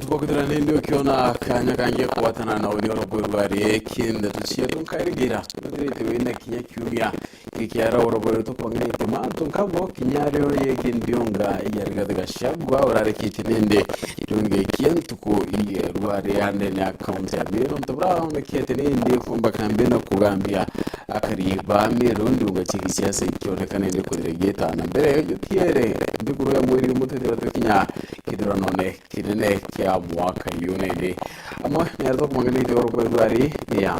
tupokutana ndio ukiona kanya kange kuwatana na uri oroborwari kinda tuciye tunkarigira turete wenda kinya cyumya ikiara oroboro tupongene tuma tunkabo kinyaryo yeke ndionga yarigada gashagwa orare kitinende tunge kientuko iye rwari ande na akaunti abiro ntobra onge kitinende kumba kambena kugambia akariba mirundi ugachikisiasa ikionekana ile kuregeta na mbere yotiere ndikuru ya mwiri mutete kinya kidura none kinene kya mwaka yunende amwe nerzo kumangani doro kwedwari ya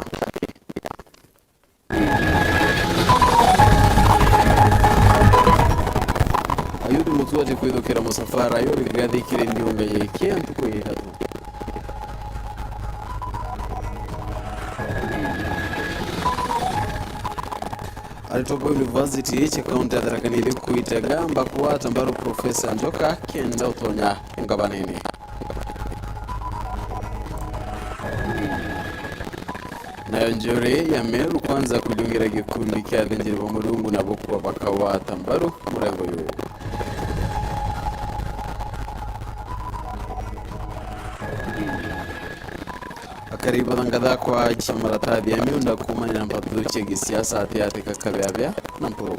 ayudu mutuaje kwedokera musafara yori gadi kire ndionga yeke antuko yehatu alitoka university cha kaunti ya Thaa ili kuitagamba kuwata mbaro Profesa Njoka kenda utonya ngabanene nayo njore ya Meru kwanza kuliungira gikundi kya dhenjiri wa mulungu na bokuwa bakawata mbaro murego yo karibu ngada kwa chamara tadi ya miunda kumanya na mpaduche gisiasa ati kakabya na mpuro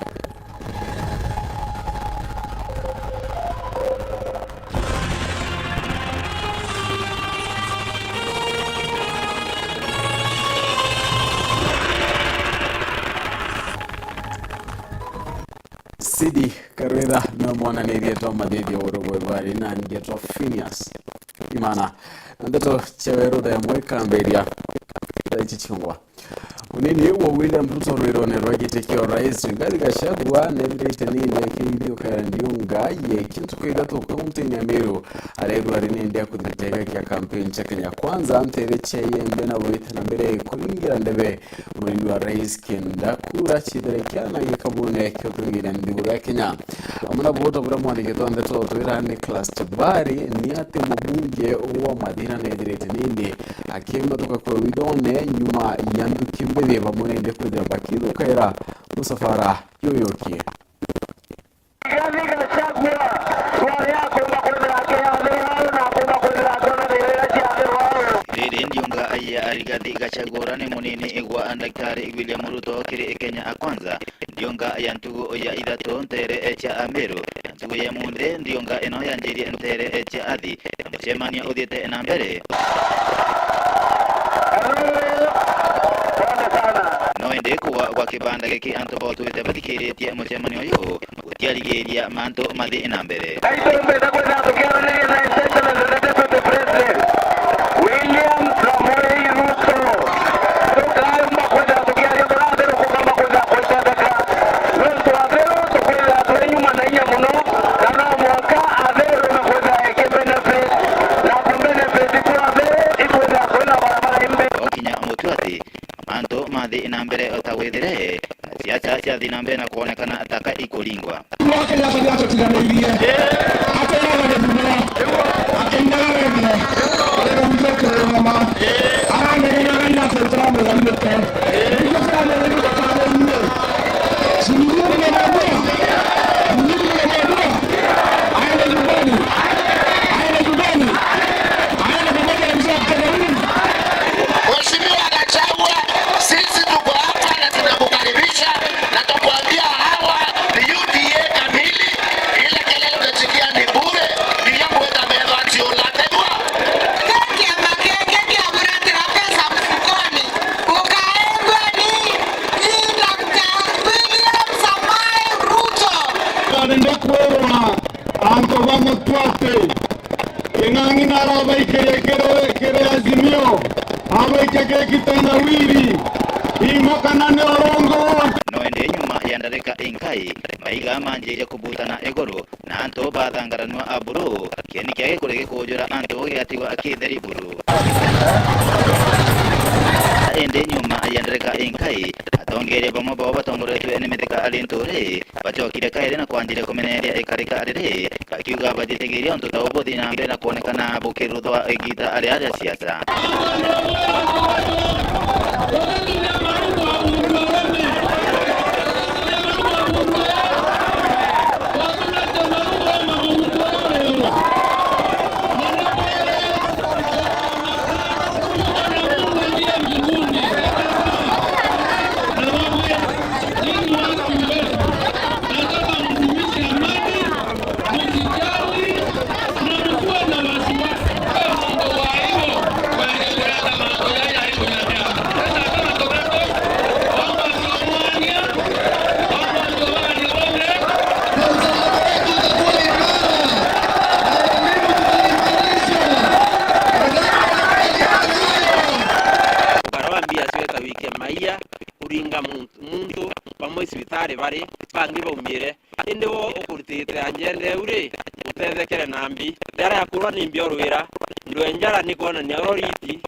Sidi Karwera na mwana nerietwa madedi ya urogwebari na ngetwa PHINEAS IMAANA Nteto Weru da mweka mberia chichungwa unini wa William Ruto rwirone rwagitekio rais ngari gashagwa nebirite ninde kindio karandiunga ye kintu kwidatu kaunti ya Meru areru arinende kuditega kya campaign cha Kenya kwanza mtere cheyembe na wita na mbere kulingira ndebe muri wa rais kenda kura chiderekana yikabune kyo kulingira ndibura Kenya amuna boto bura mwani keto Nteto twirane class tabari ni ate mbunge wa madina nebirite ninde akema toka kwa widone nyuma yandu kimbele bamunende kudira bakido kaira musafara yoyokie ndionga aya arigadi gachagorane munene egwa andakare William Ruto kire Kenya akwanza ndionga yantugo ya idato ntere echa Ameru ntugo ya munde ndionga eno yanjiri ntere echa adi mchemania odete na mbere noende kwa kibanda geki antobo tuite batikire tia mchemanio yo utialigeria manto madi na mbere inambere otawedere siasa dinambe na kuonekana ataka ikolingwa noende nyuma yandareka enkai maiga manje kubutana egoro na anto badangaranwa aburo keni kyage kurege kojora anto yatiwa akidari buru ende nyuma yandareka enkai atongere bomo boba tongore tu enemedeka alintore bachokire kaire na kwanjire komenere ekarika arere bakiuga bajitegiri onto tawbo dinambe na kuonekana bukirudo egita area siasa tari bari bangi baumire indi wo ukurutite anjende uri utethekere nambi yara yakura nimbio rwira ndwenjara nikona nyororiti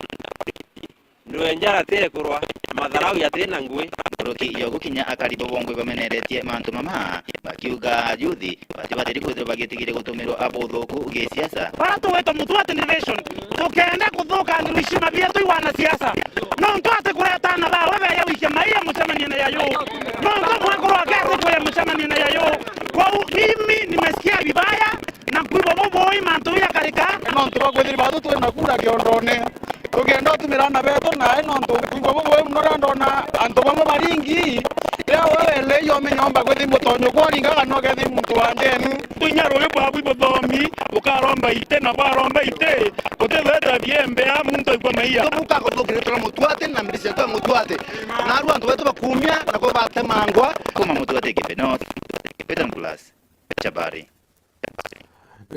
ndwenjara tere kurwa madharau yatena ngwe Roki yogo kinya akaribo bongwe bameneretie mantu mama bakiuga yuthi batibadiri kwithira bagitigire gutumirwo abuthuku ugisiasa watu wetu mutuate innovation tukenda kuthuka ndishima bietu iwana siasa no ntuate kuretana ba wewe ya wiki maia mchamani na yayo no ntuate kurogete kwa mchamani na yayo kwa mimi nimesikia vibaya na kuibo bobo imantu ya karika no ntubakwithira batu twena kura kiondone tugenda tumirana beto na ino ntukuibo bobo mnorandona antu bamwe baringi ya wewe leyo menyomba kwethi mutonyo kwaringa no kethi muntu wandenu tunyaro bwa bwo bomi ukaromba ite na baromba ite uteveda biembe a muntu kwa maia tubuka ko tukire mutuate na mbise kwa mutuate na aru antu beto bakumya na ko batemangwa kuma mutuate kipeno petan plus chabari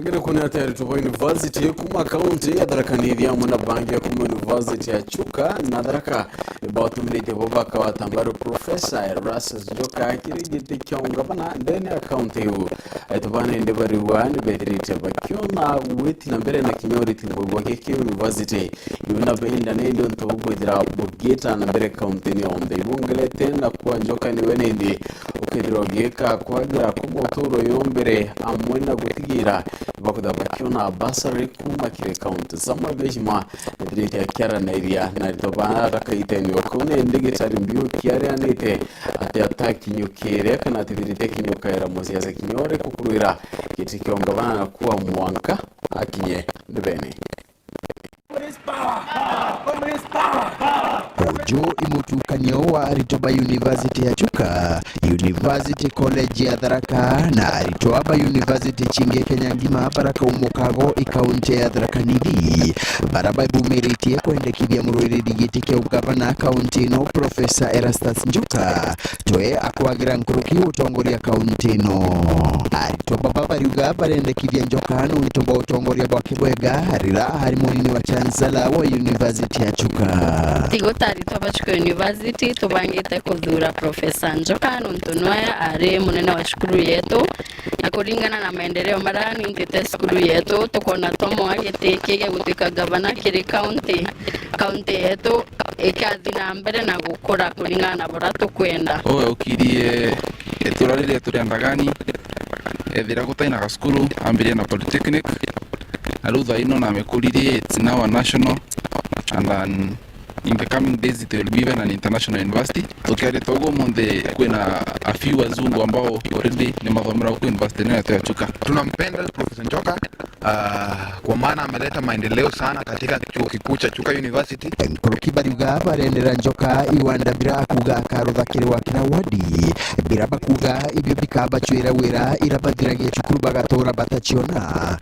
Ngere kuna tayari tupo university kuma county ya Thaa ya muna bangi ya kuma university ya Chuka na Thaa about mlete bobaka wa Tambaru Professor Erastus Joka kirigite kyonga bana ndene account hiyo atubana ende bari wani bedrite bakyona witi na mbere na kinyori tinabo keke university yuna benda nendo ntobugwira bugeta na mbere county ni onde bungele tena kwa Joka ni wenende ukidrogeka kwagira kumotoro yombere amwena gutigira bakuda bakiona basari kuma kire count sama bejima ndrite akara na area na tobana rakaiteni okone ndege tari mbio kiare anete ate ataki nyukire kana tibirite kinyukaira musiasa kinyore kukurira kitikionga bana kuwa mwanka akinye ndebene Ojo imutukanio wa Aritoba University ya Chuka, University College ya Thaa na Aritoba University chinge Kenya ngima baraka umukago ikaunti ya Thaa nidi baraba bumeritie kwendekithia murwiriri giti kia ugavana kaunti no Professor Erastus Njoka toe akwagira nkuruki utongoria kaunti no Aritoba babariuga barendekithia Njoka no ntombo utongoria bwake bwega harira hari munini wa chancellor wa University ya Chuka Tigotari Chuka University tubangite kuthura Professor Njoka ntunwaya ari munene wa shukuru yetu na kuringana na maendeleo marani ntete shukuru yetu tukona tomo agiteke gutika gavana kiri county yetu ikathina mbere na gukura kuringana na bora tukwenda owe ukirie eturarire turendagani ethira gutaina gaskuru ambirie na polytechnic arutha ino na mekuririe it's now a national and then in the coming days it will be even an international university. Tukiari togo monde kuna a few wazungu ambao already ni mathomera huko university ya Chuka. Tunampenda Professor Njoka kwa maana ameleta maendeleo sana katika chuo kikuu cha Chuka University. Kurukibariuga barendera Njoka iwanda bira kuga karutha kiri wa kina wadi bira bakuga ibyo bikaba chwera wera irabathiragia cukuru bagatora batachiona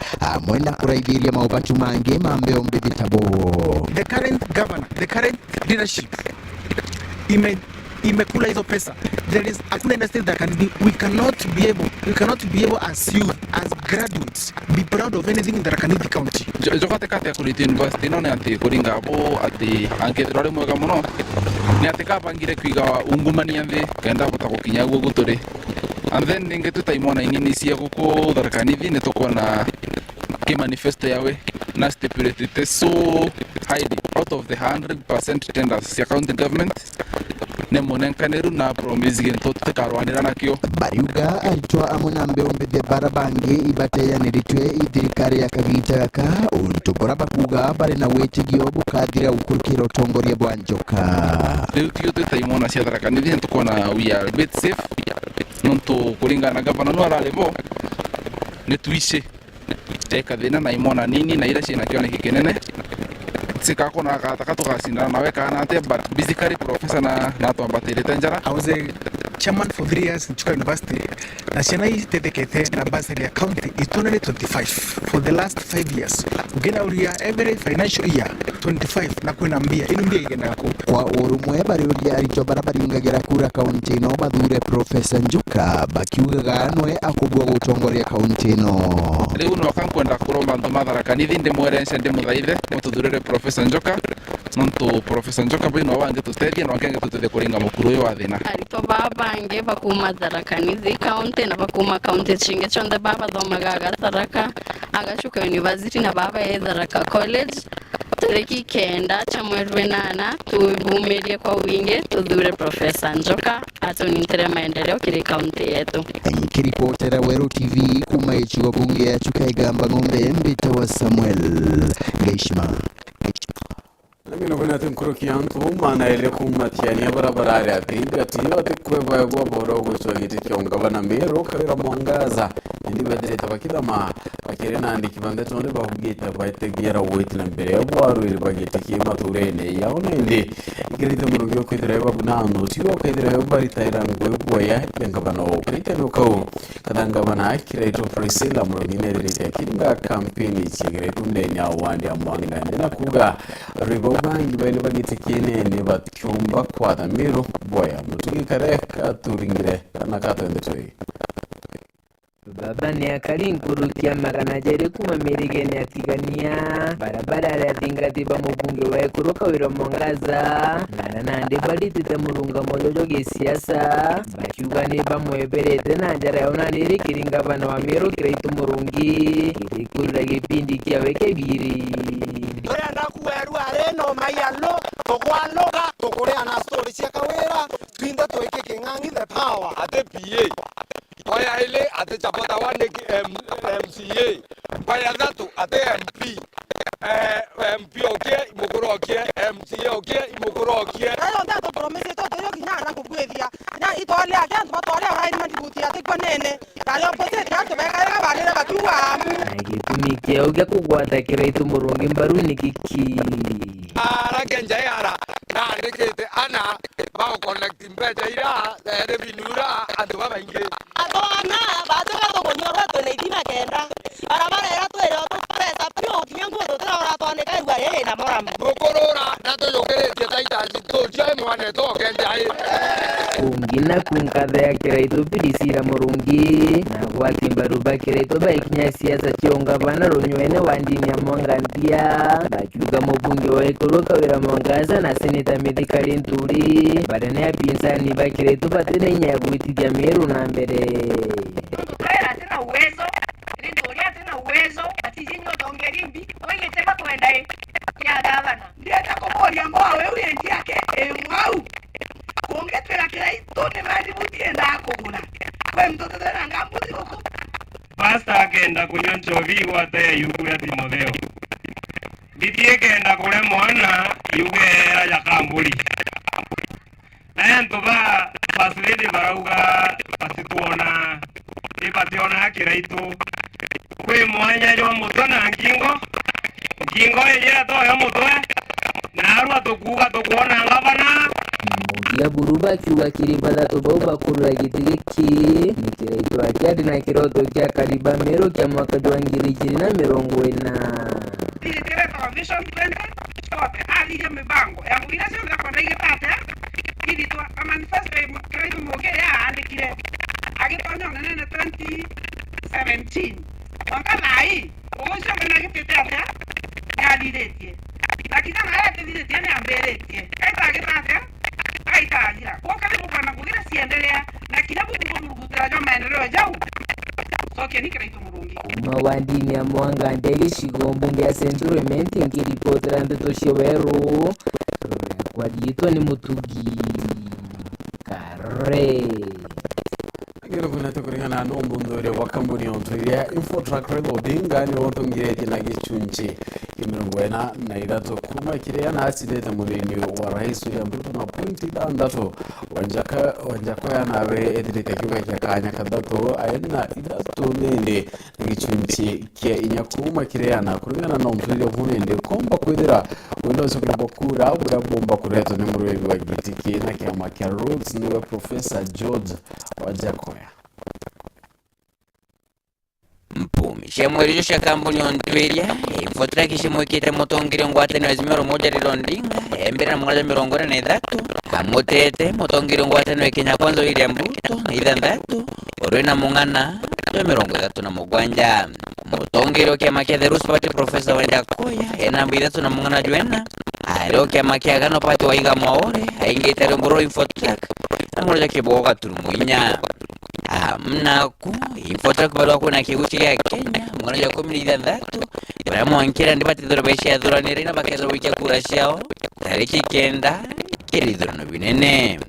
mwenda kuraithiria maubatu mange mambe ombe bitabo. The current governor, the current leadership imekula hizo pesa. There is hakuna industry that can be, we cannot be able as youth, as graduates be proud of anything in the Thaa County. Jokate kate kuliti university no ne ati kuringa abo ati angethirore mwega muno ne ati kabangire kwiga ungumania nthi kenda gutagukinya guo guturi and then ningetuta imona inini cia guku Thaa ne tukona ki manifesto yawe na stipulated so highly out of the 100% tenders cia county government ne monenkaneru na promise gento tukarwanira nakyo bariuga aitwa amuna mbeombe de barabange ibate ya neritwe idirikari ya kagita gaka untubora bakuga bare na wetigio bukathira ukurukira utongoria bwa Njoka riu tiyo tutaimona cia Thaa ne tukona we are a bit safe nonto kuringana gavana no ararebo ne tuice teka thina na imona nini na ira cina kione kikenene sikako na kataka tukasindana nawe kana ate but basically professor na twambatire tenjara. I was a chairman for 3 years in Chuka University na ciana itethekete na bursary account is 225 for the last 5 years. Ugena uria every financial year 25 na kwina mbia ino mbia igenda ku kwa urumwe bari uria aricho barabaringagira kura kaunti no bathure Professor Njuka bakiugaga nwe akubwa gutongoria kaunti no riu no kankwenda kuroma ndo matharakanithia ndi mwerense ndi muthaithe mututhurire Professor Njuka nontu Professor Njuka bino wange tutethia no ngenge tutethia kuringa mukuru uyu wa thina arito babange bakuma Tharakanithi kaunti na bakuma kaunti chinge chonde baba thomaga Tharaka agashuka university na baba e Tharaka college tariki kenda cha mwezi wa 8 tuvumilie kwa wingi tuthure Professor Njuka atunitere maendeleo kile kaunti yetu. Kiripotera Weru TV kuma ichigo bunge ya Chuka igamba ng'ombe mbita wa Samuel Geishma. Namino kuna tinkuru kiantu mana ile kumatiani barabarari atinga tiyo tikweva yagwa boro gusogiti kyonga bana mero kabira mwangaza ndi badire tabakida ma akirena ndi kibande tonde bahugita baitegira woitina mbere yabwaru ile bagite kima turene yaone ndi ikirite murugyo kwidira babunano tiyo kwidira yabaritaira ngwebwa yangabano krite nokau kadanga bana akirito Priscilla murugine rite kinga campaign chigretu ndenya wandi amwanga ndina kuga ribo bangi bali bagite kinene batyumba kwa dhamiro boya mutukikare katuringire kana katendetoi baba ni akali nkurukia magana jere kuma mirigene atigania barabara ya tingati ba mubunge wa kuruka wiro mongaza na ndi bali titemurunga mojojo ge siasa bashugani ba mweberete na njara yona ndiri kiringa bana wa miro kireitu murungi kirikura gipindi kya weke biri Orenda kuweru areno mayalo tokwaloga tokorea na story cia kawera twinda twike kingangi the power ate PA Oya ile ate chapata wane MCA Oya dhatu ate MP MP okie imukuru okie MCA okie imukuru okie Ayo ndato promese toto yoki nyana kubwethia na itole akantu batole haini mandibuti ate kwanene kale opposite yantu bekale balele batuwa amu Gitumike oge kugwata kireitu murungi mbaruni kiki Genja yara na ndikete ana bao connect mbeja ira revenue andu babainge Adona batega to konyora to neidina kenda barabara era to era to presa pero kinyangu to tera ora to ne kai gware na morambe mukorora na to yokeretie taita to chai mwane to genja Kungina kunkadhea kireitu pilisira murungi na gwati mbaruba kireitu baikinya siasa chionga bana ronywene wandini ya mwangandia bachuga mubunge wa ikuluka wira mwangaza na seneta midhikali nturi badane ya pinsani ba kireitu batene nyabuiti ya miru na mbere Kwera tena uwezo Rindoria tena uwezo atijini otongerimbi Oye tema tuendae ya gavana Ndieta kumoria mboa wewe enti yake mwau Kuongetwela kireitu ni madibuti enda kuguna Kwe mtoto tena ngambuti huko Basta akenda kunyonchovi wate yugu ya Timotheo Bitie kenda kule mwana yugu ya kambuli Naya ntoba pasulidi barauga pasituona Ipationa kireitu Kwe mwanya yo mutona nkingo Nkingo yejera to yo mutwe Narua tukuga tukuona ngabana ya buruba kiwa kiribada to bauba kurura gitigiki nikireitu akiadi na kiroto kya kariba mero kya mwaka jwangirikiri na mirongo ina Nilitere television 20 stop ali ya mibango ya mwina sio kwa ndege pata ili tu manifesto kireitu mogea andikire agitonyo nene 2017 wakana hii umusho kana gitetea ya diretie lakini kama haya diretie ni amberetie kaita agipata Aitajira, kwa karibu kana kugira siendelea na kilabu kumurugutira jo maendeleo jau. Soke ni kireitu murungi. Mawandini ya mwanga ndege shigombunge ya Centurement ngiripotera Nteto Weru kwa dietwa ni mutugi kare Ngiro kuna tukuringana no mbundore wa kambuni onturia Infotrack Reloading ni wotongirete na gichunchi imrungwena na irato kuma kirea na asidete mureni wa rais ya mbuto na pointi dandato wanjaka ya nawe edrite kiwa kya kanya kadato aena idato nende gichunchi kia inyakuma kirea na kuringana no mturia vunende komba kwedera Windows kubakura bura bomba kureto ni mureni wa gitiki na kiama kia Rhodes niwe Professor George Wajakoya mpumi shemwerijo sha kampuni ontweria ifotra kishimwekite mutongire ngwate na zimero moja rilondinga embera mwaja mirongore na idhatu hamutete mutongire ngwate na Kenya kwanza ili mbuto na idhandatu orwena mungana to mirongo idhatu na mugwanja mutongire kema kya the Rus Party Professor Wanjakoya enambi idhatu na mungana jwena alo kema kya gano pati waiga maore aingetare mburo infotrack na mwaja kiboga turumuinya mnaku infotrack bado kuna kiguchi ya Kenya mwana ya 13 baramuankira ndibati dhorobesha ya dhuranire na bakeza wiki kurashao tariki kenda kiridhurano binene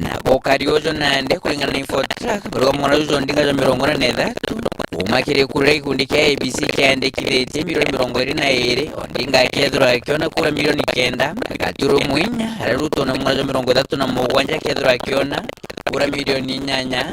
na kokariojo nande kulingana na infotrack bado mwana uzo ndinga za mirongora na idhatu umakire kurei kundika ABC kande kirete milioni 22 ondinga kedro akiona kura milioni 9 akaturu mwinya haruto na mwana 30 na mugwanja kedro akiona kura milioni 8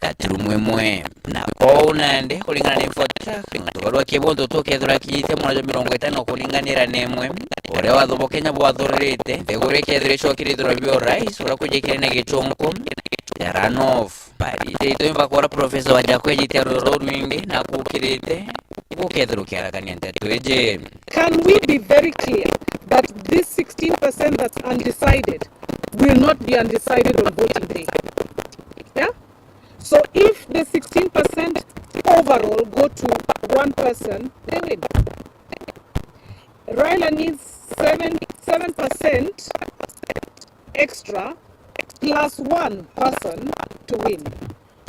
katuru mwemwe na nande kulingana na infotrack tokoro kibondo to kedro akite mwana 50 kulinganira nemwe ore wadhobo Kenya bwadhorete tegore kedro shokiri drobio rais ora kujekere na gichonko ya runoff bari teito mbakora Professor Wanjakoya jiteroro rwingi na kukirete kukedro kyaraganya Nteto eje. Can we be very clear that this 16% that's undecided will not be undecided on voting day? Yeah? So if the 16% overall go to one person, they win. Raila needs 7% extra plus one person to win.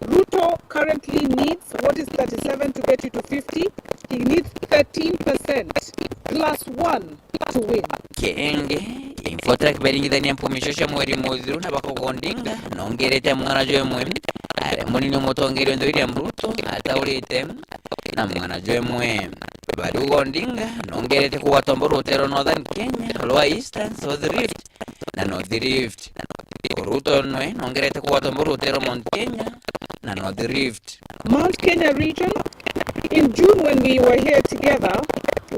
Ruto currently needs, what is 37 to get you to 50? He needs 13% plus one to win. Kenge, infotrack beringi dhani mpumishosha mweri mudhiru na bako gondinga, nongerete mwana joe mwemi, are mwini motongeri ndori ya Ruto, hata ulite na mwana joe mwemi. Badu gondinga, nongerete kuwa tomboro utero Northern Kenya, Lower Eastern, South Rift, na North Rift. Ruto noe, nongerete kuwa tomboro utero Mount Kenya, na North Rift. Mount Kenya region, in June when we were here together,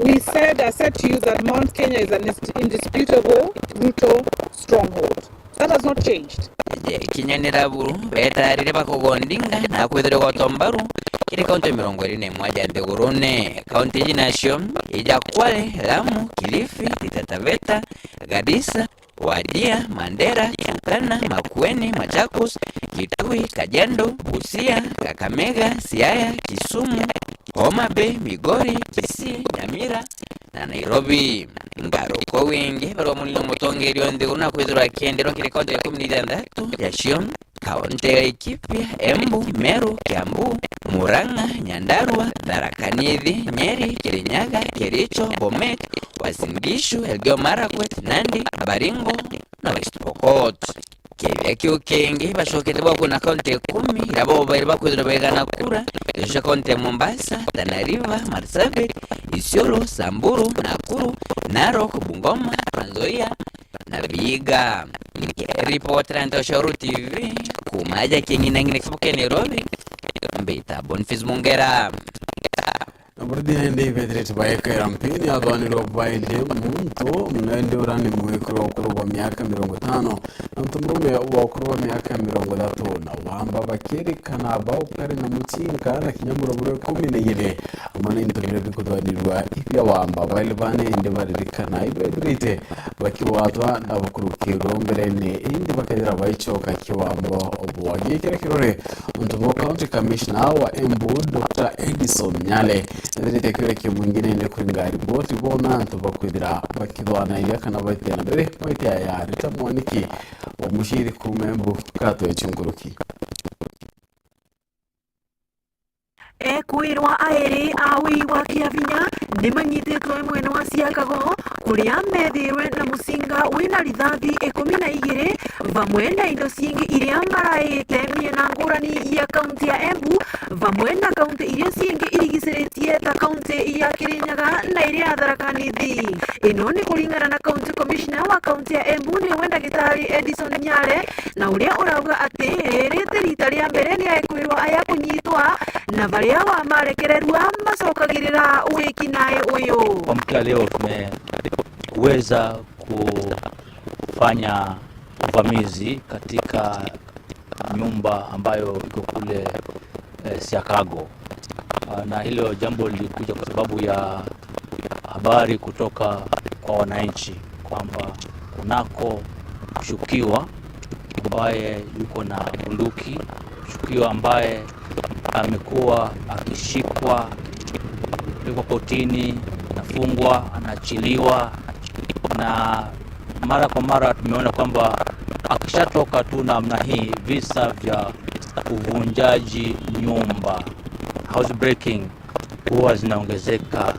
I said to you that Mount Kenya is an indisputable Ruto stronghold. That has not changed. Kenya niraburu, beta riba kugondinga, na kwedre kwa tombaru, ili kaunti mirongo ine mwaja ndegurune, kaunti jinashom, Ijakwale, Lamu, Kilifi, Taita Taveta, Garissa, Wajir, Mandera, Turkana, Makueni, Machakos, Kitui, Kajiado, Busia, Kakamega, Siaya, Kisumu, Homa Bay, Migori, Kisii, Nyamira na Nairobi. Ngaro kwa wingi baro mulino mutongeri onde una kwizura kiendero kile kaunti ya 13 ya Shiom, kaunti ya Laikipia, Embu, Meru, Kiambu, Murang'a, Nyandarua, Tharaka Nithi, Nyeri, Kirinyaga, Kericho, Bomet, Uasin Gishu, Elgeyo Marakwet, Nandi, Baringo na West Pokot. Kevya kiukengi bashokete bwa kuna kaunti 10 irabo bari bakwizura begana kura yosha kaunti Mombasa, Tana River, Marsabit, Isiolo, Samburu, Nakuru, Narok, Bungoma, Trans Nzoia na Vihiga. Reporter Nteto TV kumaja kingine ngine kutoka Nairobi mbita Boniface Mungera. Aburdinde Vedret Baeka Rampini adwani robaile muntu mnende urani mwekro kuroba miaka 50 na mtumrume wa kuroba miaka 30 na wamba bakeri kana baukari na mutinka na kinyamuro bure 12 amana intogire bikudwanirwa ibya wamba bali bane inde baririkana ibrite bakiwatwa n'abakurukiro mbere ne inde bakagera bayicoka kiwambo obwagiye kirore mtumo county commissioner wa Embu Dr. Edison Nyale ndete kire kimwingine ne kwingari boti bona ntubakwidira bakidwana yakana baitena mbere baitya ya ritamwaniki wa mushiri kumembu kato echunguruki Ekwirwa aeri awi wa Kiavinya nimanyitetwo mwena wa Siakago kuria methirwe na musinga wina rithathi 12 vamwe na indo cingi iria maraite miena ngurani ya kaunti ya Embu vamwe na kaunti iria cingi irigiciritie ta kaunti ya Kirinyaga na iria ya Tharaka Nithi. Ino ni kuringana na kaunti commissioner wa kaunti ya Embu ni Ndagitari Edison Nyale na uria urauga ati rite rita ria mbere ni ekwirwa aya kunyitwa na varia wa marekererwa masokagirira wiki naye uyu. Kwa mkia leo tumeweza kufanya uvamizi katika nyumba ambayo iko kule Chicago. Na hilo jambo lilikuja kwa sababu ya habari kutoka kwa wananchi kwamba kunako mshukiwa ambaye yuko na bunduki, mshukiwa ambaye amekuwa akishikwa, kupelekwa kotini, anafungwa, anaachiliwa, na mara kwa mara tumeona kwamba akishatoka tu namna hii visa vya uvunjaji nyumba, house breaking, huwa zinaongezeka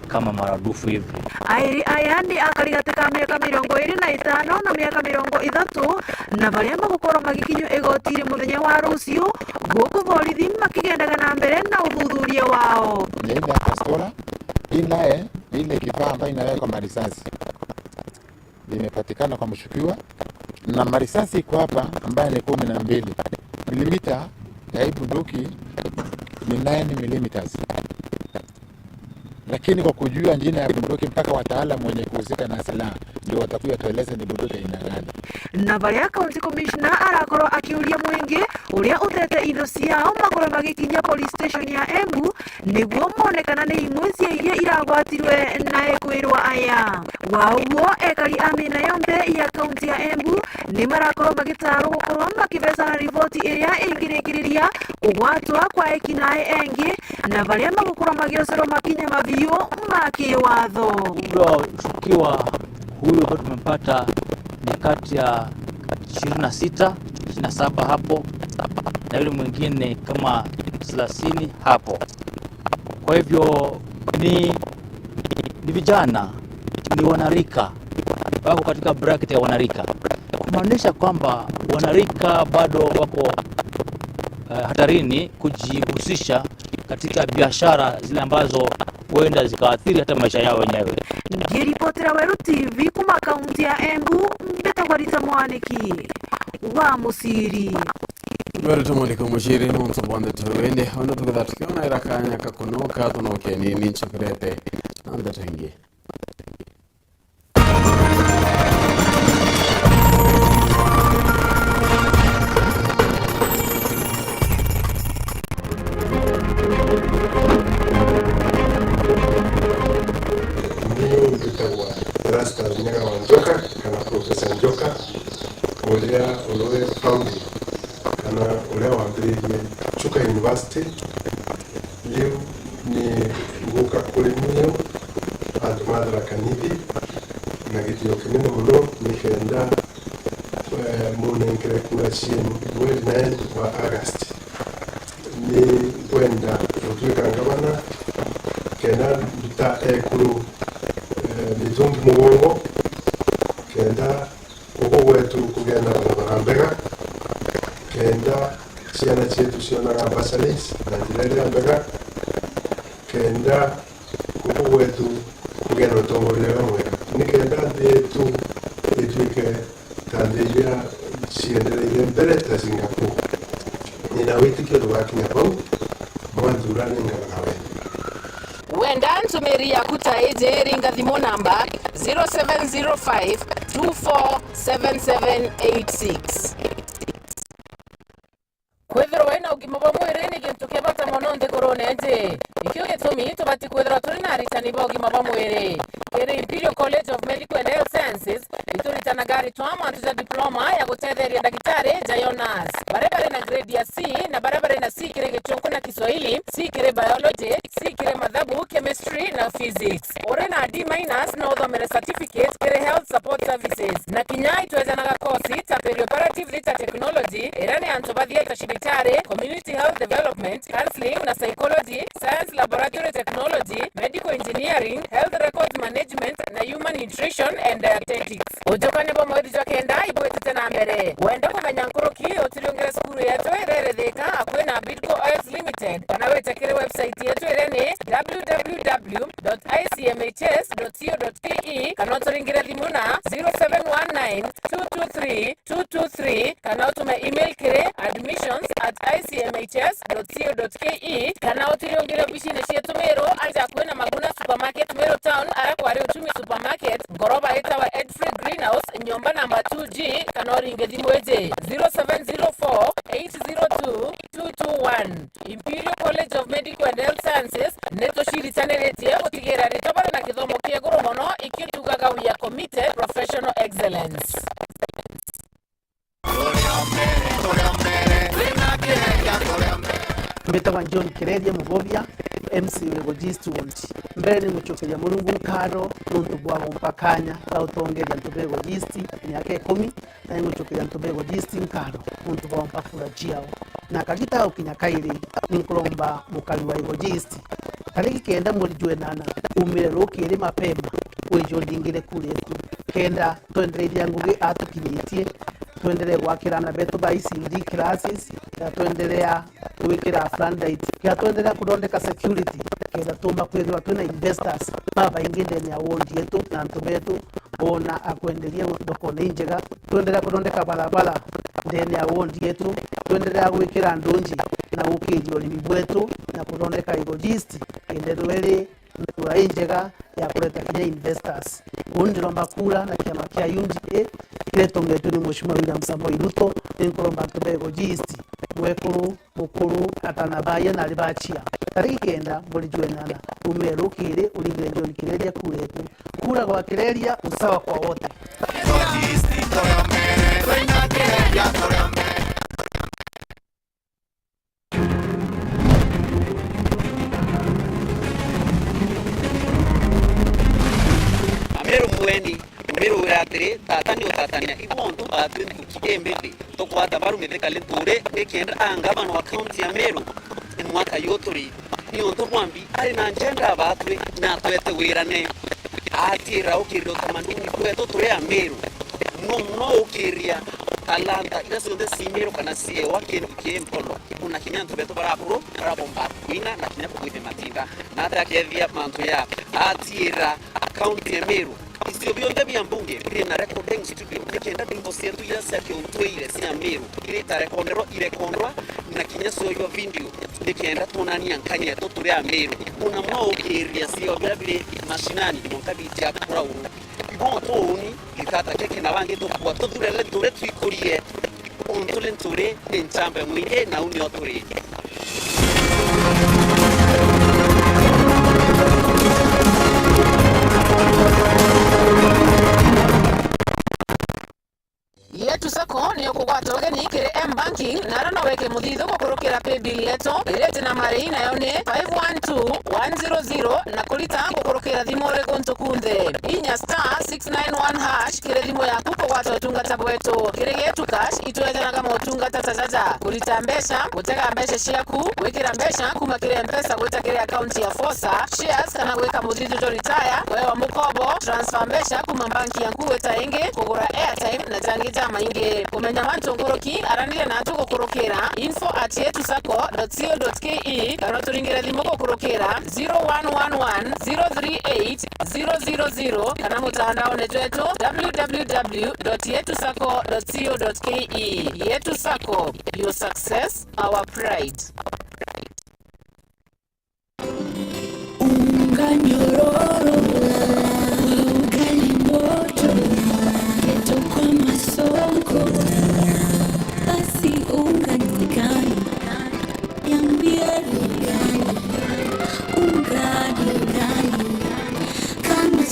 kama maradufu hivi. Airi ayandi akarigateka miaka 25 na miaka 30 na baria magukoro magikinyo egotire muthenya wa rucio guku borithi makigendaga na mbere na uthuthuria wao. Ile pastola ile kifaa ambayo inawekwa marisasi limepatikana kwa mshukiwa, na marisasi iko hapa ambayo ni 12 mm ya bunduki ni 9 mm. Lakini kwa kujua njina ya bunduki mpaka wataalamu wenye kuhusika na silaha ndio watakuja tueleze ni bunduki aina gani. Na baria county commissioner arakoro akiuria mwingi uria utete indo ciao magoro magikinya police station ya Embu niguo monekana ni imwe cia iria iragwatirwe na ekwirwa aya. Wauo ekari amina yombe ya county ya Embu ni marakoro magitaro gukorwo makibeza na ripoti iria ingirikiriria kugwatwa kwa ekinae engi na baria magukoro magirocero makinya mavio makiwatho. Huyo mshukiwa huyo kwa tumempata ni kati ya 26, 27 hapo, na yule mwingine kama 30 hapo. Kwa hivyo ni vijana, ni wanarika, wako katika bracket ya wanarika, kumaanisha kwamba wanarika bado wako hatarini kujihusisha katika biashara zile ambazo huenda zikaathiri hata maisha yao wenyewe. Ngiripotera Weru TV kuma kaunti ya Embu, mbetagwarita mwaniki wa musiri. Weru tumulika mushiri nonso bwande tuwende ono tukathikiona irakanya kakunoka tunoke nini nchokrete anda tuingie. Rasta Nyaga Wanjoka kana Professor Njoka ulia uloe founding kana ulia wambiririe Chuka University liu ni nguka kuri mio andu madaraka nithi na gitio kinene muno nikenda munengere kura cienu mweri 9 wa August ni kwenda gutuika ngabana kena nduta ekuru nizungi mugongo kenda uko wetu kugenda barambega kenda ciana cietu cionaga basalis na njira ya mbega kenda uko wetu kugenda utongoria mwega ni kenda ndetu ituike tandeia ciendereire mbere ta Singapore nina witikio tugakinya pau mwanthurane ngarawe wenda ntumiria kutaije ringa thimo namba 0705247786 kwithirwo wina ugima bwa mwiri ni gintu kia bata muno nthigurune nji ikio gitumi tubati kwithirwo turi na aritani ba ugima bwa mwiri kiri Imperial College of Medical and Health Sciences ituritana gari twamwa tuja diploma ya gutetheria ndagitari Jonas barabara na grade ya C na barabara na C kire gichungu na Kiswahili C kire biology C kire mathabu chemistry na physics ore na D- na uthomere certificate kire health support services na kinyai twezanaga kosi ta perioperative data technology irani antobathie ta shibitari community health development counseling na psychology science laboratory technology medical engineering health record management na human nutrition and dietetics ujokane bo mwezi jokenda ibwetete na mbere wenda kumenya nkuruki utiriongere skuru yetu ireretheka akwina Bidco Oils Limited kana wetekere website yetu irene www.icmhs.co.ke kana uturingire thimu na 0719223223 kana utume email kire admissions@icmhs.co.ke kana utiriongere bishine cietu mero anja kwina Maguna Supermarket Mero Town arakwari Uchumi Supermarket ngoroba itawa Edfree Greenhouse nyomba namba 2G kana uringe thimu eje 07048022 0121. Imperial College of Medical and Health Sciences neto shirichaneretie gutigera ritobara na kithomo kia goro mono ikitugaga we are committed professional excellence. Mbetawa John Kiredia Mugobia MC Logist wonti mbere ni muchokeria murungu nkaro nuntu bwa mpakanya autongeria ntubego gist myaka 10 na muchokeria ntubego gist nkaro nuntu bwa mpafura chiao na kagita ukinyakaire ninkulomba mukali wa egogist kaliki kenda muri jwenana umire rokire mapema wejo ndingire kuletu kenda twenderia nguge atukinyitie tuendelee gwakirana beto ba ICD classes ya tuendelea kuwekera fundite ya tuendelea kudondeka security kenda tumba kwethwa tuna investors baba ingende ni awondi yetu na ntubetu ona akuendelea ndokone njega tuendelea kudondeka barabara ndeni awondi yetu tuendelea kuwekera ndonji na ukijo libwetu na kudondeka egogist endelele kwa njega ya kuleta kwenye investors undilomba kula na kiama kia UNDA ile tongetu ni mheshimiwa William Samoei Ruto ninkulomba tubego gist mwekuru mukuru atanabaya na libachia tarikenda muri jwenana umerukire ulingire John Kiredia kuletu kula kwa Kiredia usawa kwa wote. Weru URETERI Thaa ni utatania ibontu batwini kukiembebe tokwata barumete kalenture ekenda angabano account ya Meru en mwaka yotori ni onto mwambi ari na njenda batwe na twete wirane atira ukiriro tamanduni kweto tore ya Meru no ukiria talanta ilasonde simero kana sie wakenu kiempolo kuna kinyanto beto barapuro barabomba ina na kinyapo kwite matinda na takedhia manto ya atira account ya Meru isio bionde biambunge kire na recording studio kenda dingo sentu ya sake untweire sia Meru kire ta rekondwa na kinyaso yo video kenda tunani ankanya to turi ya Meru una mo area sio bila mashinani montabiti ya kura uru bonto uni likata keke na bange to kwa to durele dure twikurie ontole nture enchambe mwinge na uni oturi yetu sako ni okugwata ogeni kire M-Banking narana weke muthitho gukurukira paybill yetu irete na mari na yone 512100 na kulita gukurukira thimo rego ntukunde inya *691# kire thimo yaku kugwata utungata bwetu kire yetu cash itwethanaga motungata tazaza kulita mbesha gutega mbesha ciaku wikira mbesha kuma kire mpesa gwita kire account ya Fosa shares kana gwika muthitho to retire wewa mukobo transfer mbesha kuma banki yangu weta inge kugura airtime na jangita mainge kumenya wantu ngoroki aranile na atuko kurokera info@yetusako.co.ke kana turingire thimo kurokera 0111038000 kana mutandao netwetu www.yetusako.co.ke. Yetusako, your success, our pride. Unganyororo ugali moto yeto kwa masoko basi unganikani yambie unganikani kama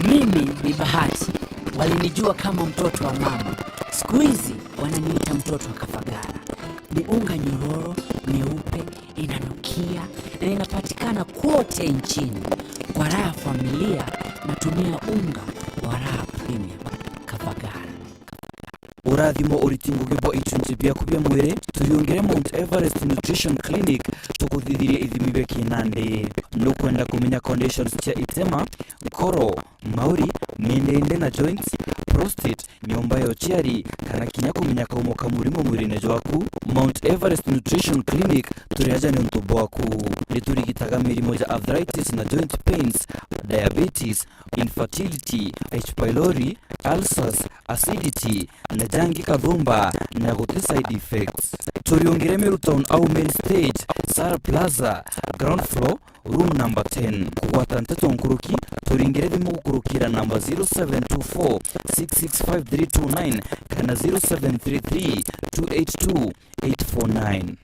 Mimi ni Bahati, walinijua kama mtoto wa mama. Siku hizi wananiita mtoto wa Kafagara. Ni unga nyororo, nyeupe, inanukia na inapatikana kote nchini. Kwa raha familia natumia unga wa raha premium Kafagara. Urathimo uritingugirwo ichunjibia kubya mwire tuyongere Mount Everest Nutrition Clinic tukuthithirie ithimi bya kinande no kwenda kumenya conditions cia itema koro mauri miende na joints prostate nyomba yo chiari kana kinya kumenya kaumoka murimo mwirine jwaku Mount Everest Nutrition Clinic turiaja ni ntubo waku liturigitaga mirimo ya arthritis na joint pains diabetes, infertility, H. pylori, ulcers, acidity, na jangi kadhumba na gute side effects. Turiongere Meru Town au main stage, Sara Plaza, ground floor, room number 10. Kuwata Nteto Nkuruki, turingere thimu gukurukira number 0724 665 kana 0733 282 849.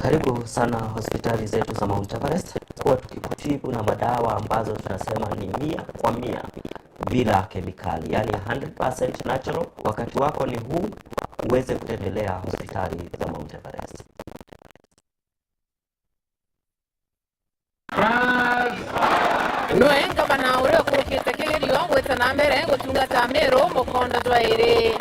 Karibu sana hospitali zetu za Mount Everest, kwa tukikutibu na madawa ambazo tunasema ni 100% bila kemikali, yani 100% natural. Wakati wako ni huu uweze kutembelea hospitali za Mount Everest. Noenga bana ule kurukite kilirio ngweta na mbere ngutungata Meru mukondo twairi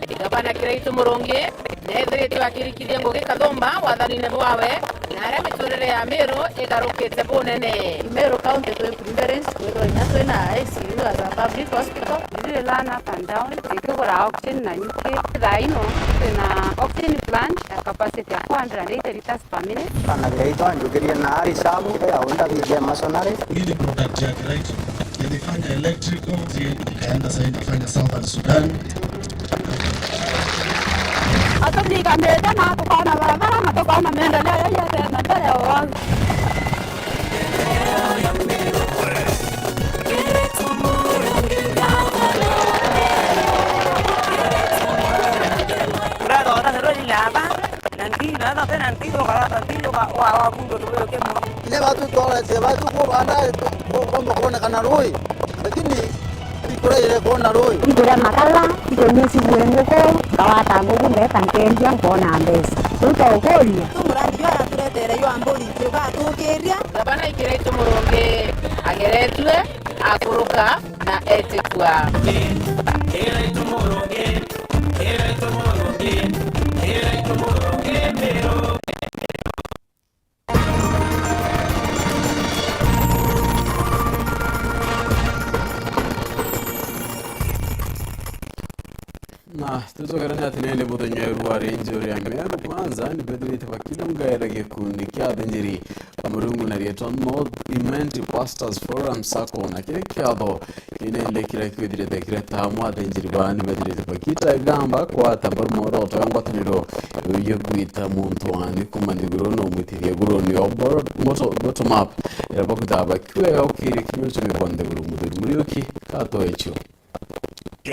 igabana kiraitu murongi nethirite wakirikirie ngugi kathumba wathanine bwawe na aria miturire ya Meru igarukite bunene. Meru County to preference kwirwo ina twina ICU as a public hospital. Ndire learn up and down ikigura oxygen na nyuki thaino twina oxygen plant ya capacity ya 480 liters per minute. Kana gaitwa njukirie na ari samu ya unda vijia masonari. Ile product ya Kiraitu ilifanya electrical, ikaenda sasa inafanya Southern Sudan. Atandika mbele na tukana barabara na tukana maendeleo ya tena mbele ya wangu. Grado na rodi laba nantino na tena nantino karata nantino wa kundo tuwe kemo Ile watu tola se watu kwa anda kwa kuona kana roi lakini ikura ile kuona roi Ikura makala ikonyesi bwengoko kawata ngugu meka nkendia kuona mbesi tutaokolia tumurandi ya turetere yo amboli tuka tukeria Gabana ikiraitu murongi ageretwe akuruka na etikwa. Kiraitu murongi Meru. Na tutokerani atinele muthenya wa renjori ya Meru kwanza ni bedrite bakila ngaera gikundi kia thenjiri kamurungu na rieto North Imenti Pastors Forum Sako na kile kiatho kinende kira kwithirite kira Thaa thenjiri bani bedrite bakita igamba kwa tambar moroto ngwataniro yo gwita muntu wani kumandiguro no mwitirie guro ni oboro moto bottom up era bakutaba kwe okiri kimyo mibonde guro murioki kato echo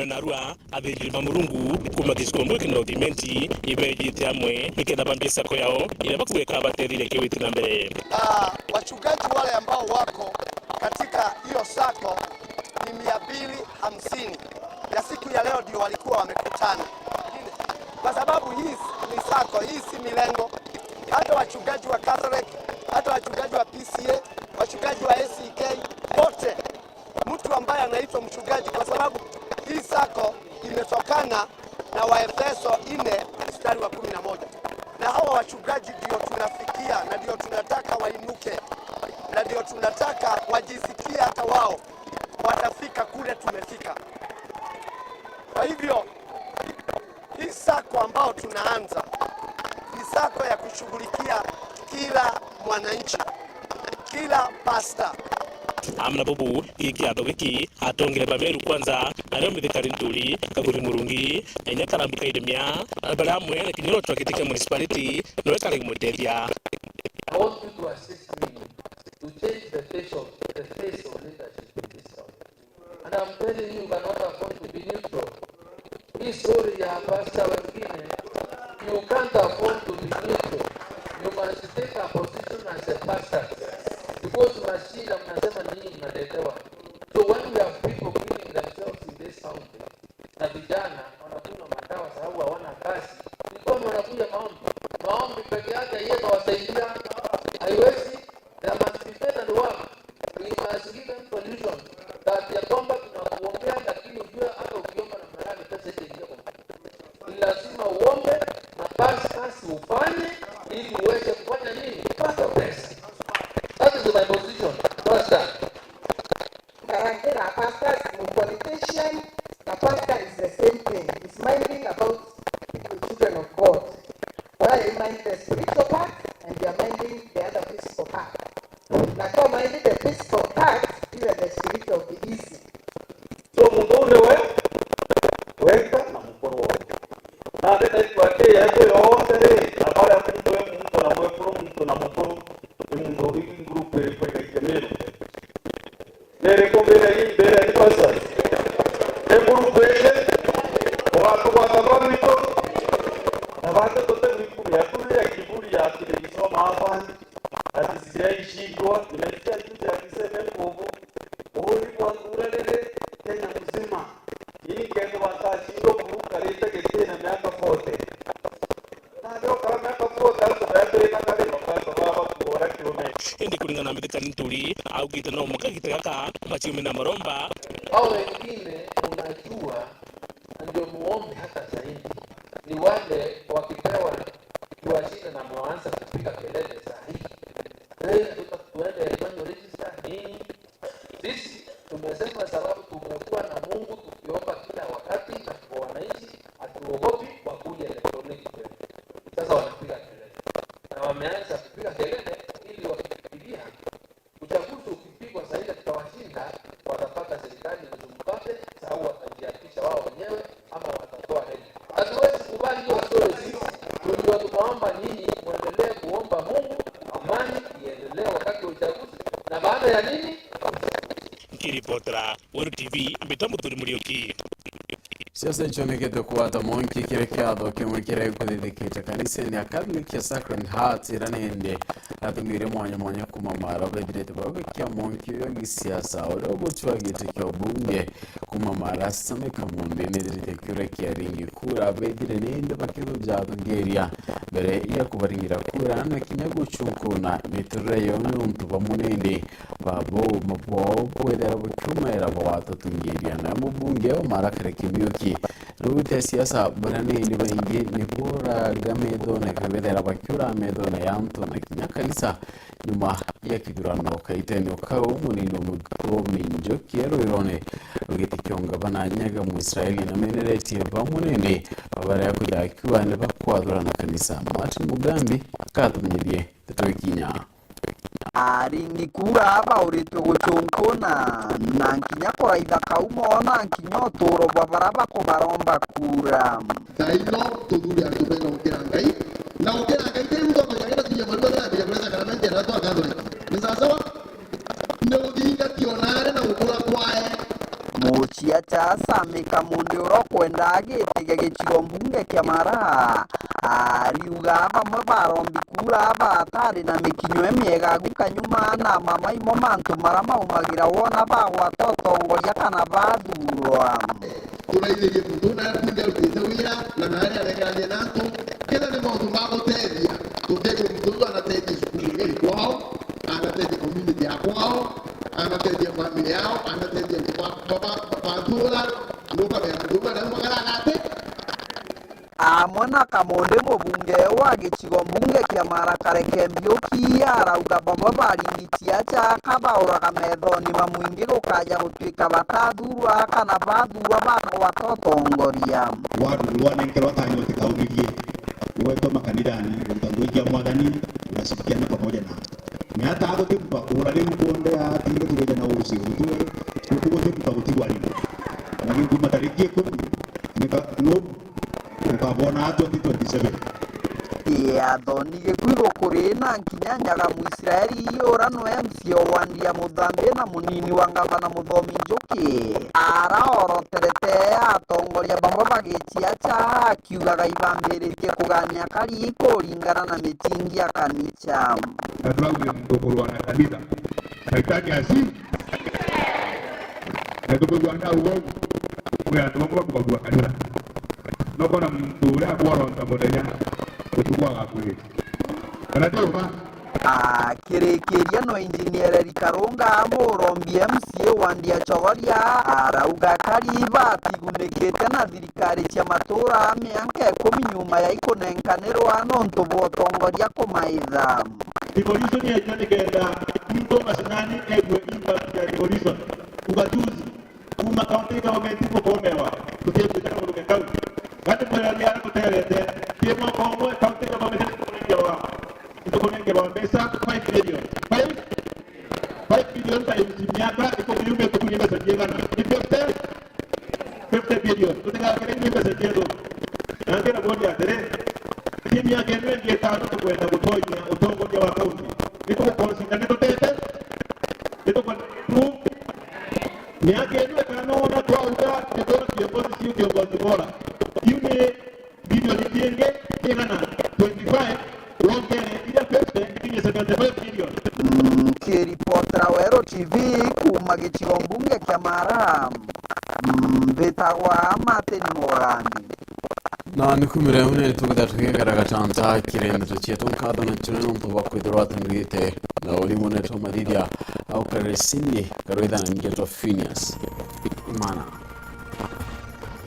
Narua athiri mamurungu kuma gicikombo kinodimenti ibejite amwe nikenda bambia sako yao ile bakuweka baterire kiwiti na mbere. Wachungaji wale ambao wako katika hiyo sako ni 250 ya siku ya leo ndio walikuwa wamekutana, kwa sababu hii ni sako, hii si milengo. Hata wachungaji wa Catholic, hata wachungaji wa PCA, wachungaji wa SEK, wote mtu ambaye anaitwa mchungaji, kwa sababu hii sako imetokana na Waefeso 4:11. Na hawa wachungaji ndio tunafikia na ndio tunataka wainuke na ndio tunataka wajisikie hata wao watafika kule tumefika. Kwa hivyo hii sako ambao tunaanza ni sako ya kushughulikia kila mwananchi, kila pasta. Amna bubu ikiatho giki atongere Meru kwanza ario mithikari nturi kaguri murungi enya karambika idemia bara mwe kinyoro twakitike municipality no ekara gimutethia. I want you to assist me to change the face of leadership in this town. And I'm telling you, you cannot afford to be neutral. Hii story ya pastor wengine, you can't afford to be neutral. You must take a position as a pastor. Because mnashinda mnasema nini mnaletewa. So when we have people killing themselves in this county, na vijana wanakunywa madawa sababu hawana kazi, ni kwamba wanakuja maombi peke yake yeye wasaidia haiwezi. There must be better work. We must give them solutions that ya kwamba tunakuombea, lakini ujue hata ukiomba na mnalani pesa itaingia kwa ni lazima uombe na kazi ufanye ili uweze kufanya nini? Kupata pesa. That is my position. Pastor. Karangera, pastor is a politician. The pastor is the same thing. He's minding about the children of God. While you mind the spiritual part and you are minding the other physical part. Like you minding the physical part, you are the spiritual Ntuli au kitano mkakitaka machimi na maromba au wengine unajua ndio muombe hata zaidi ni wale wakipewa kiwashina na mwanza kupiga kelele sahihi. Tuende kwenye register nini? Sisi tumesema sababu tumekuwa na Mungu tukiomba kila wakati na kwa wananchi hatuogopi wakuja elektroniki kwetu. Sasa wanapiga kelele na wameanza kupiga kelele ili wakifikiria uchaguzi ukipigwa sahihi tutawashinda, watapata serikali mzumbate sababu watajiapisha wao wenyewe ama watatoa hela. Hatuwezi kubali hiyo story. Sisi ndio tunaomba nyinyi muendelee kuomba Mungu amani iendelee wakati wa uchaguzi na baada ya nini kiripotera Weru TV mitambo turi murioki siasa chonekete kuwata monki kirekiado kimwe kirekuthithikite kanisani ya Catholic ya Sacred Heart iranende atumire mwanya kumamara bedrete bagokia monki yo gisiasa oro gutwagite kyo bunge kumamara same kamunde nedrete kirekia ringi kura bedire nende bakiru jado geria bere ya kubaringira kura na kinyago chunkuna mitreyo nuntu bamunende babo mabo kwedera bukuma era bawato tungeria na mubunge o mara karekimyoki Rute siasa barane ni baingi ni bora gamedo na kabedera bakyura medo na yanto na kinyakalisa nyuma ya kidurano kaiteno kawo munino mugo minjo kiero irone ugitikyonga bananyaga mu Israeli na menereti bamunene babara yakujya kibane bakwadura na kanisa Martin Mugambi akatumyirie tetokinya aringi kura aba urito guchunkuna nankinya kora idakaumona nkinyo toro babaraba ko baromba kura Taino tuduri atupenda ukirangai na ukirangai tena mtu akajana tuya madole ya bila sakramenti na watu akadole ni sawa ndio dinga kionare na ukula kwae muchia cha samika mundi urokwenda agitege giciro mbunge kya mara ariuga bamwe barombi kura batari na mikinyo emiega gukanyuma na mama imo mantu marama umagira wona bagwa totongoria kana bathurwa turaithige mutuna kunja utithawira na nari aregalia nato kila ni mtu magoteria tutego mtu anatetea shule kwao anatetea community yao anatetea familia yao anatetea patura lupa na mwagaragate amona kamonde mubunge wa gicigo mbunge kya mara karekembioki arauga bamwe baringitia cha kabaura kamethoni mamwingi gukaja gutwika batathurwa kana bathurwa bako watotongoria wadu wanenkerwa tanyo tikaugirie niweto makanidani utanduikia mwadani unasikiana pamoja na ni hata hapo tipa urale mkonde ya tinga tugeja na urusi utuwe kutuwe tipa kutigwa lino lakini kumatarikie kumi nika no ukabona 2027 ya donige kwigo kurina nkinyanyaga mu Israeli ora no MC wandia mudhambe na munini wangaba na muthomi njuki ara oroterete atongoria bamwe bagichia cha kiugaga ibambiritie kugania kari kuringana na mitingi ya kanisa naturauje mtokorwa na kanisa kaitaki asi natokorwa na ugo kwa tunakuwa kwa kanisa nokona mtu ule akuwaronta muthenya gutukwaga kwiri kana ndiuma kirekeria no engineer Rikarunga murombi MCA wandia chogoria arauga kariba tigunikite na thirikari cia matura mianka 10 nyuma ya ikunenkanirwa nontu botongoria kumaitha devolution ya jana kenda mtu masinani egwe impact ya devolution ugatuzi kuma county government kukomewa kutetea kwa county kati kwa ya kutelete tiemo kongo county government kukomewa itakuwa pesa 5 billion 5 billion times miaka iko kinyume kunyume za jenga na 50 billion tutaka kile kinyume za jenga na tena bodi ya tere timu yake ndio tano kwenda kutonya utongoji wa kaunti niko konsinga ndio tete ndio kwa miaka ndio kanaona kwa uta ndio kiongozi sio kiongozi bora yule bilioni tienge tena 25 longere ila pesa ni 75 billion kiripotera Weru TV kuma gicigo mbunge kya mara mbetagwa Martin Mugambi na nikumire une tukuda tukigara gatanta kirenda tuchietu nkado na chuneno mtuwa kuidhurwa tangite na ulimu neto madidia au karesini karoida na ngeto PHINEAS IMAANA.